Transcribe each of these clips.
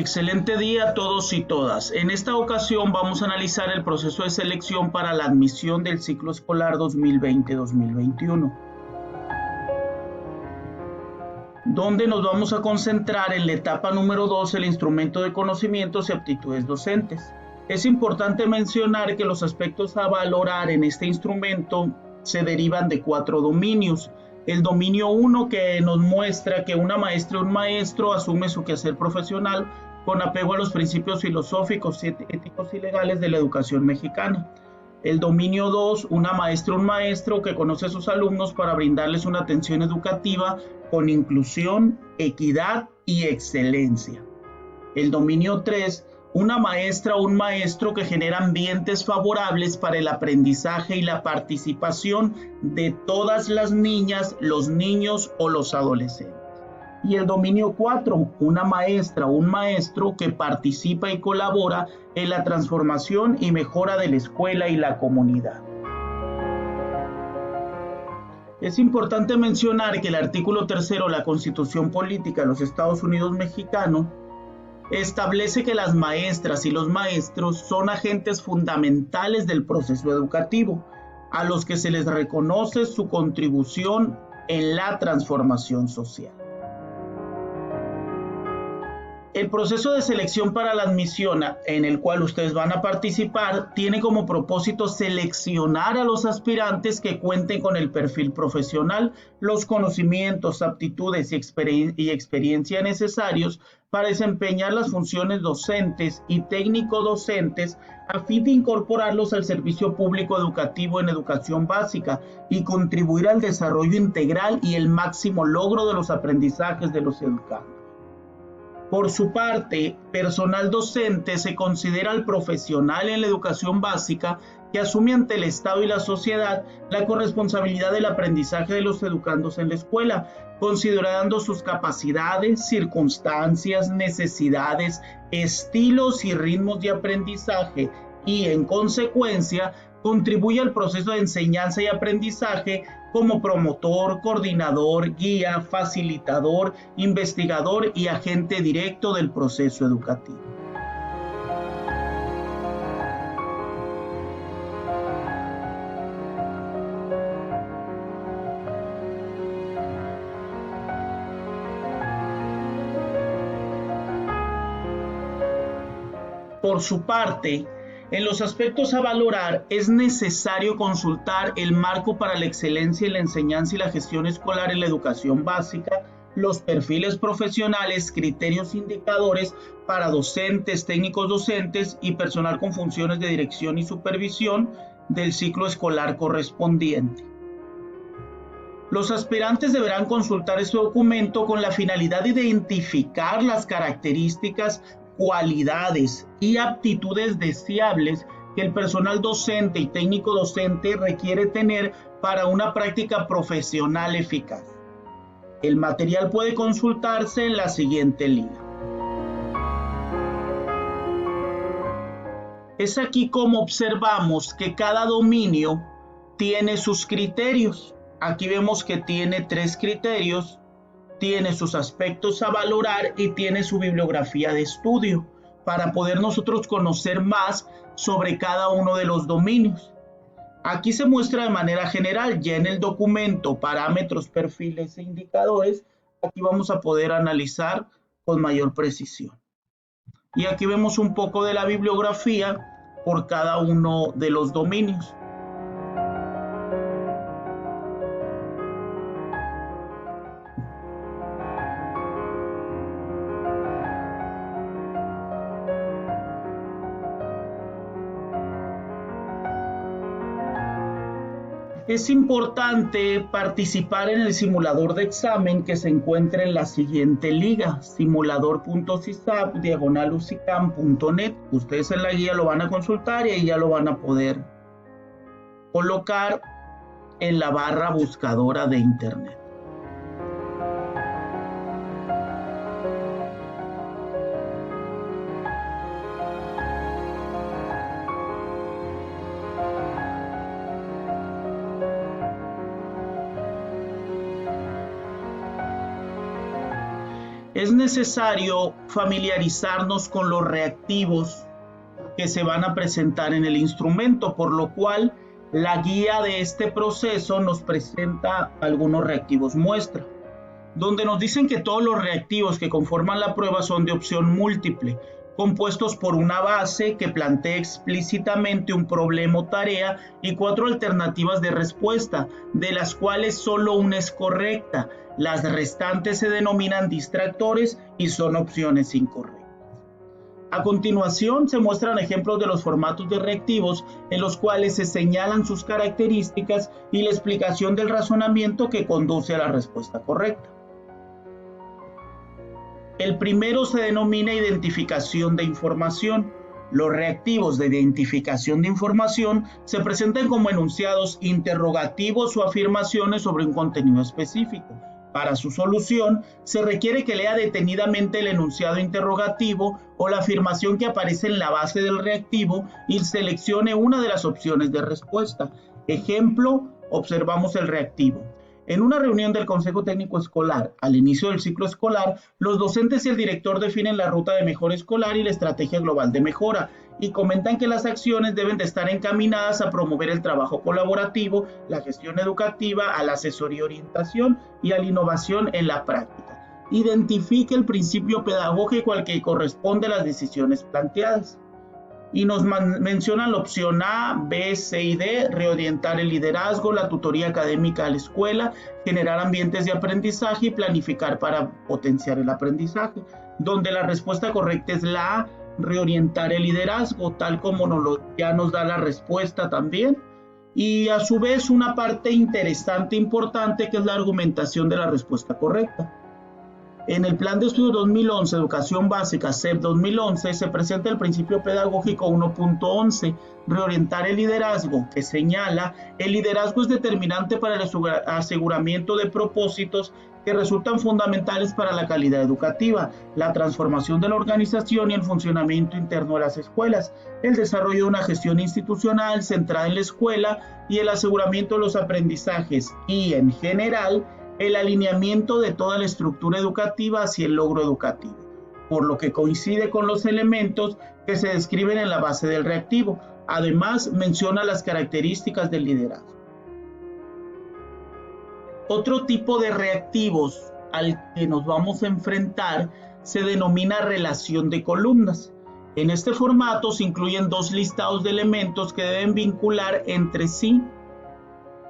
Excelente día a todos y todas. En esta ocasión vamos a analizar el proceso de selección para la admisión del ciclo escolar 2020-2021, donde nos vamos a concentrar en la etapa número 2, el instrumento de conocimientos y aptitudes docentes. Es importante mencionar que los aspectos a valorar en este instrumento se derivan de 4 dominios. El dominio 1, que nos muestra que una maestra o un maestro asume su quehacer profesional con apego a los principios filosóficos, éticos y legales de la educación mexicana. El dominio 2, una maestra o un maestro que conoce a sus alumnos para brindarles una atención educativa con inclusión, equidad y excelencia. El dominio 3, una maestra o un maestro que genera ambientes favorables para el aprendizaje y la participación de todas las niñas, los niños o los adolescentes. Y el dominio 4, una maestra o un maestro que participa y colabora en la transformación y mejora de la escuela y la comunidad. Es importante mencionar que el artículo 3 de la Constitución Política de los Estados Unidos Mexicanos establece que las maestras y los maestros son agentes fundamentales del proceso educativo, a los que se les reconoce su contribución en la transformación social. El proceso de selección para la admisión en el cual ustedes van a participar tiene como propósito seleccionar a los aspirantes que cuenten con el perfil profesional, los conocimientos, aptitudes y experiencia necesarios para desempeñar las funciones docentes y técnico-docentes a fin de incorporarlos al servicio público educativo en educación básica y contribuir al desarrollo integral y el máximo logro de los aprendizajes de los educandos. Por su parte, personal docente se considera el profesional en la educación básica que asume ante el Estado y la sociedad la corresponsabilidad del aprendizaje de los educandos en la escuela, considerando sus capacidades, circunstancias, necesidades, estilos y ritmos de aprendizaje y, en consecuencia, contribuye al proceso de enseñanza y aprendizaje como promotor, coordinador, guía, facilitador, investigador y agente directo del proceso educativo. Por su parte, en los aspectos a valorar, es necesario consultar el marco para la excelencia en la enseñanza y la gestión escolar en la educación básica, los perfiles profesionales, criterios indicadores para docentes, técnicos docentes y personal con funciones de dirección y supervisión del ciclo escolar correspondiente. Los aspirantes deberán consultar este documento con la finalidad de identificar las características, cualidades y aptitudes deseables que el personal docente y técnico docente requiere tener para una práctica profesional eficaz. El material puede consultarse en la siguiente liga. Es aquí como observamos que cada dominio tiene sus criterios. Aquí vemos que tiene 3 criterios. Tiene sus aspectos a valorar y tiene su bibliografía de estudio para poder nosotros conocer más sobre cada uno de los dominios. Aquí se muestra de manera general, ya en el documento parámetros, perfiles e indicadores, aquí vamos a poder analizar con mayor precisión. Y aquí vemos un poco de la bibliografía por cada uno de los dominios. Es importante participar en el simulador de examen que se encuentra en la siguiente liga, simulador.cisap/ucicam.net. Ustedes en la guía lo van a consultar y ahí ya lo van a poder colocar en la barra buscadora de internet. Es necesario familiarizarnos con los reactivos que se van a presentar en el instrumento, por lo cual la guía de este proceso nos presenta algunos reactivos muestra, donde nos dicen que todos los reactivos que conforman la prueba son de opción múltiple, compuestos por una base que plantea explícitamente un problema o tarea y 4 alternativas de respuesta, de las cuales solo una es correcta. Las restantes se denominan distractores y son opciones incorrectas. A continuación se muestran ejemplos de los formatos de reactivos en los cuales se señalan sus características y la explicación del razonamiento que conduce a la respuesta correcta. El primero se denomina identificación de información. Los reactivos de identificación de información se presentan como enunciados, interrogativos o afirmaciones sobre un contenido específico. Para su solución, se requiere que lea detenidamente el enunciado interrogativo o la afirmación que aparece en la base del reactivo y seleccione una de las opciones de respuesta. Ejemplo, observamos el reactivo. En una reunión del Consejo Técnico Escolar, al inicio del ciclo escolar, los docentes y el director definen la ruta de mejora escolar y la estrategia global de mejora y comentan que las acciones deben de estar encaminadas a promover el trabajo colaborativo, la gestión educativa, a la asesoría y orientación y a la innovación en la práctica. Identifique el principio pedagógico al que corresponde a las decisiones planteadas. Y nos mencionan la opción A, B, C y D: reorientar el liderazgo, la tutoría académica a la escuela, generar ambientes de aprendizaje y planificar para potenciar el aprendizaje, donde la respuesta correcta es la A, reorientar el liderazgo, tal como ya nos da la respuesta también. Y a su vez una parte interesante, importante, que es la argumentación de la respuesta correcta. En el Plan de Estudio 2011, Educación Básica, CEP 2011, se presenta el principio pedagógico 1.11, reorientar el liderazgo, que señala: el liderazgo es determinante para el aseguramiento de propósitos que resultan fundamentales para la calidad educativa, la transformación de la organización y el funcionamiento interno de las escuelas, el desarrollo de una gestión institucional centrada en la escuela y el aseguramiento de los aprendizajes y, en general, el alineamiento de toda la estructura educativa hacia el logro educativo, por lo que coincide con los elementos que se describen en la base del reactivo. Además, menciona las características del liderazgo. Otro tipo de reactivos al que nos vamos a enfrentar se denomina relación de columnas. En este formato se incluyen 2 listados de elementos que deben vincular entre sí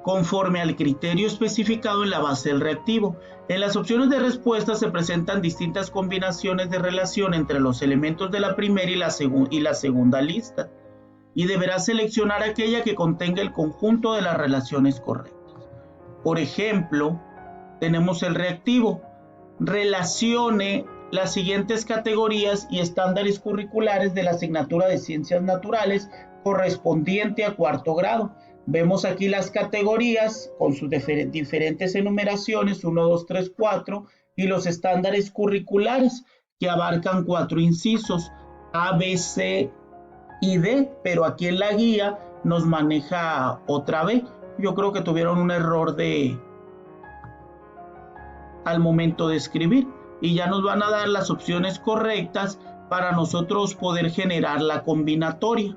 conforme al criterio especificado en la base del reactivo. En las opciones de respuesta se presentan distintas combinaciones de relación entre los elementos de la primera y la segunda lista, y deberá seleccionar aquella que contenga el conjunto de las relaciones correctas. Por ejemplo, tenemos el reactivo: relacione las siguientes categorías y estándares curriculares de la asignatura de Ciencias Naturales correspondiente a 4º grado. Vemos aquí las categorías con sus diferentes enumeraciones, 1, 2, 3, 4, y los estándares curriculares que abarcan 4 incisos, A, B, C y D, pero aquí en la guía nos maneja otra B. Yo creo que tuvieron un error al momento de escribir, y ya nos van a dar las opciones correctas para nosotros poder generar la combinatoria.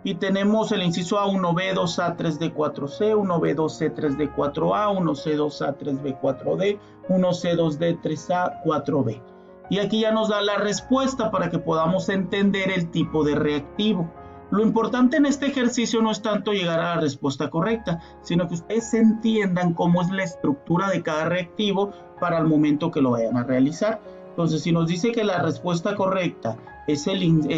Y tenemos el inciso A, 1B, 2A, 3D, 4C, 1B, 2C, 3D, 4A, 1C, 2A, 3B, 4D, 1C, 2D, 3A, 4B. Y aquí ya nos da la respuesta para que podamos entender el tipo de reactivo. Lo importante en este ejercicio no es tanto llegar a la respuesta correcta, sino que ustedes entiendan cómo es la estructura de cada reactivo para el momento que lo vayan a realizar. Entonces, si nos dice que la respuesta correcta es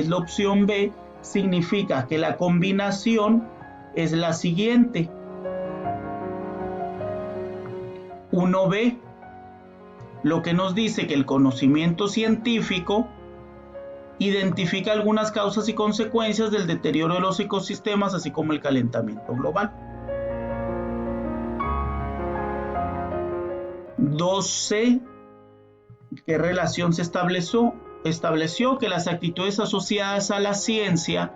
la opción B, significa que la combinación es la siguiente: 1B, lo que nos dice que el conocimiento científico identifica algunas causas y consecuencias del deterioro de los ecosistemas, así como el calentamiento global. 2C, ¿qué relación se estableció? Estableció que las actitudes asociadas a la ciencia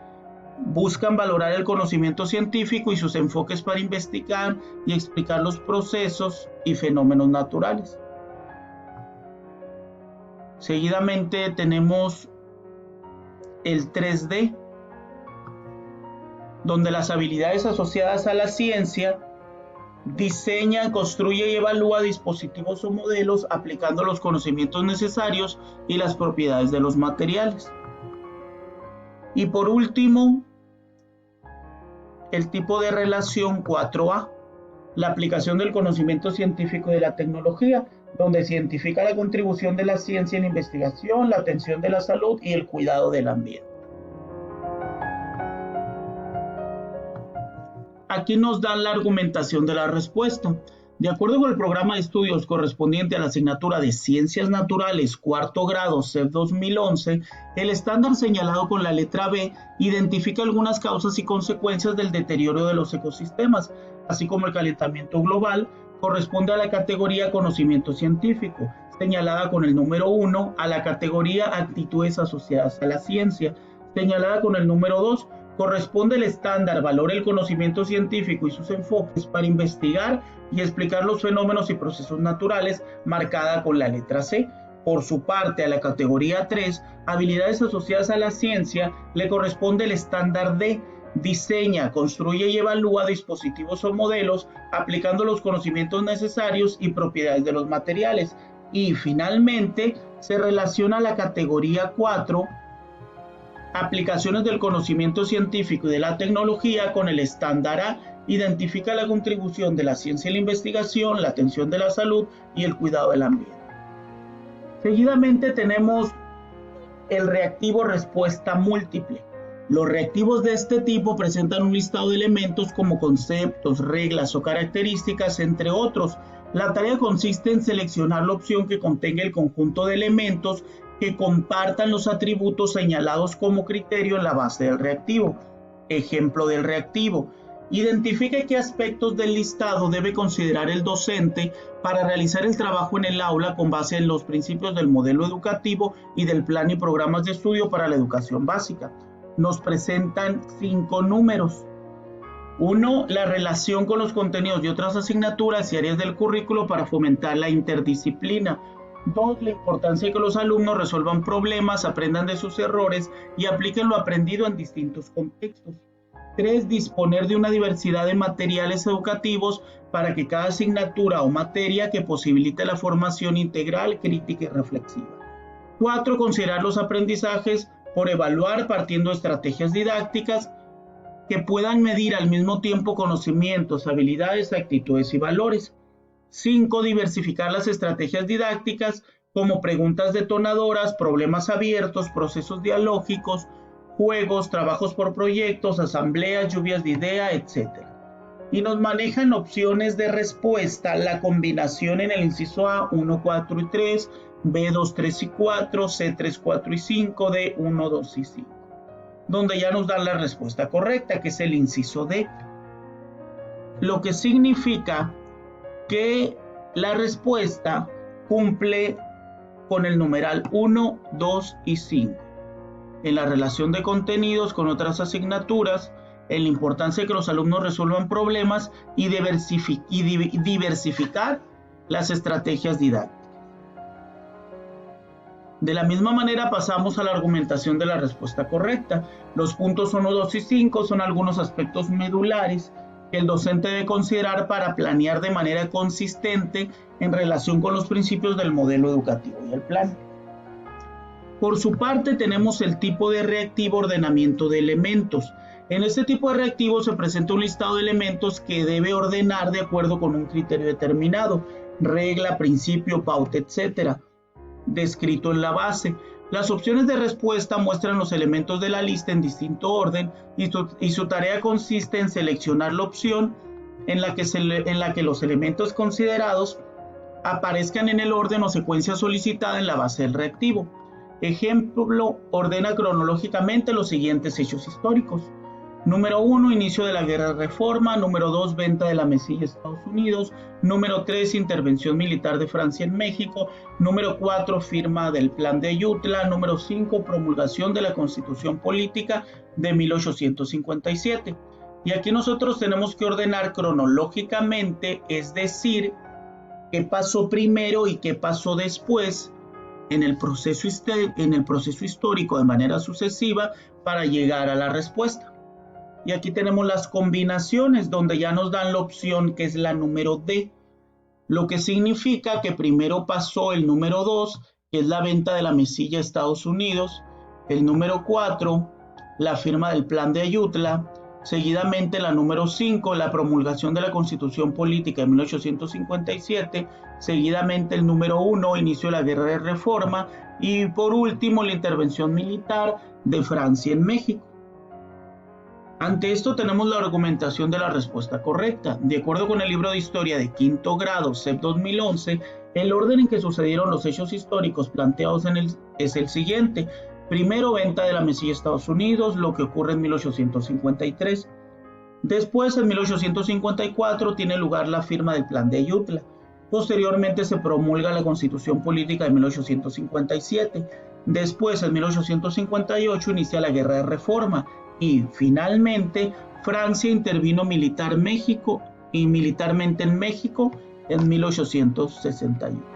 buscan valorar el conocimiento científico y sus enfoques para investigar y explicar los procesos y fenómenos naturales. Seguidamente tenemos el 3D, donde las habilidades asociadas a la ciencia diseña, construye y evalúa dispositivos o modelos aplicando los conocimientos necesarios y las propiedades de los materiales. Y por último, el tipo de relación 4A, la aplicación del conocimiento científico y de la tecnología, donde se identifica la contribución de la ciencia en la investigación, la atención de la salud y el cuidado del ambiente. Aquí nos dan la argumentación de la respuesta. De acuerdo con el programa de estudios correspondiente a la asignatura de Ciencias Naturales, cuarto grado, CEP 2011, el estándar señalado con la letra B identifica algunas causas y consecuencias del deterioro de los ecosistemas, así como el calentamiento global, corresponde a la categoría Conocimiento Científico, señalada con el número 1, a la categoría Actitudes asociadas a la ciencia, señalada con el número 2, corresponde el estándar Valora el conocimiento científico y sus enfoques para investigar y explicar los fenómenos y procesos naturales, marcada con la letra C. Por su parte, a la categoría 3, Habilidades asociadas a la ciencia, le corresponde el estándar D, Diseña, construye y evalúa dispositivos o modelos aplicando los conocimientos necesarios y propiedades de los materiales. Y finalmente, se relaciona a la categoría 4, Aplicaciones del conocimiento científico y de la tecnología, con el estándar A, identifica la contribución de la ciencia y la investigación, la atención de la salud y el cuidado del ambiente. Seguidamente tenemos el reactivo respuesta múltiple. Los reactivos de este tipo presentan un listado de elementos como conceptos, reglas o características, entre otros. La tarea consiste en seleccionar la opción que contenga el conjunto de elementos que compartan los atributos señalados como criterio en la base del reactivo. Ejemplo del reactivo: identifique qué aspectos del listado debe considerar el docente para realizar el trabajo en el aula con base en los principios del modelo educativo y del plan y programas de estudio para la educación básica. Nos presentan 5 números. 1. La relación con los contenidos de otras asignaturas y áreas del currículo para fomentar la interdisciplina. 2. La importancia de que los alumnos resuelvan problemas, aprendan de sus errores y apliquen lo aprendido en distintos contextos. 3. Disponer de una diversidad de materiales educativos para que cada asignatura o materia que posibilite la formación integral, crítica y reflexiva. 4. Considerar los aprendizajes por evaluar partiendo de estrategias didácticas que puedan medir al mismo tiempo conocimientos, habilidades, actitudes y valores. 5. Diversificar las estrategias didácticas como preguntas detonadoras, problemas abiertos, procesos dialógicos, juegos, trabajos por proyectos, asambleas, lluvias de ideas, etc. Y nos manejan opciones de respuesta, la combinación en el inciso A, 1, 4 y 3, B, 2, 3 y 4, C, 3, 4 y 5, D, 1, 2 y 5. Donde ya nos dan la respuesta correcta, que es el inciso D. Lo que significa que la respuesta cumple con el numeral 1, 2 y 5. En la relación de contenidos con otras asignaturas, en la importancia de que los alumnos resuelvan problemas y diversificar las estrategias didácticas. De la misma manera pasamos a la argumentación de la respuesta correcta. Los puntos 1, 2 y 5 son algunos aspectos medulares que el docente debe considerar para planear de manera consistente en relación con los principios del modelo educativo y el plan. Por su parte, tenemos el tipo de reactivo ordenamiento de elementos. En este tipo de reactivo se presenta un listado de elementos que debe ordenar de acuerdo con un criterio determinado, regla, principio, pauta, etc., descrito en la base. Las opciones de respuesta muestran los elementos de la lista en distinto orden y su tarea consiste en seleccionar la opción en la que los elementos considerados aparezcan en el orden o secuencia solicitada en la base del reactivo. Ejemplo: ordena cronológicamente los siguientes hechos históricos. Número 1, inicio de la Guerra de Reforma. Número 2, venta de la mesilla a Estados Unidos. Número 3, intervención militar de Francia en México. Número 4, firma del Plan de Ayutla. Número 5, promulgación de la Constitución Política de 1857. Y aquí nosotros tenemos que ordenar cronológicamente, es decir, qué pasó primero y qué pasó después en el proceso histórico de manera sucesiva para llegar a la respuesta. Y aquí tenemos las combinaciones donde ya nos dan la opción que es la número D, lo que significa que primero pasó el número 2, que es la venta de la mesilla a Estados Unidos, el número 4, la firma del Plan de Ayutla, seguidamente la número 5, la promulgación de la Constitución Política de 1857, seguidamente el número 1, inicio de la Guerra de Reforma, y por último la intervención militar de Francia en México. Ante esto tenemos la argumentación de la respuesta correcta. De acuerdo con el libro de historia de quinto grado, CEP 2011, el orden en que sucedieron los hechos históricos planteados es el siguiente. Primero, venta de la mesilla a Estados Unidos, lo que ocurre en 1853. Después, en 1854, tiene lugar la firma del Plan de Ayutla. Posteriormente se promulga la Constitución Política de 1857. Después, en 1858, inicia la Guerra de Reforma. Y finalmente, Francia intervino militarmente en México en 1861.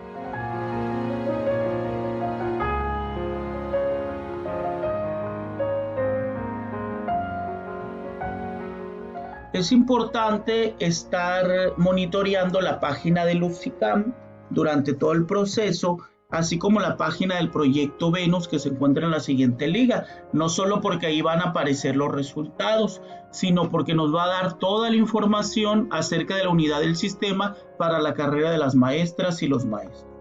Es importante estar monitoreando la página de LUCICAM durante todo el proceso, así como la página del proyecto Venus que se encuentra en la siguiente liga, no solo porque ahí van a aparecer los resultados, sino porque nos va a dar toda la información acerca de la unidad del sistema para la carrera de las maestras y los maestros.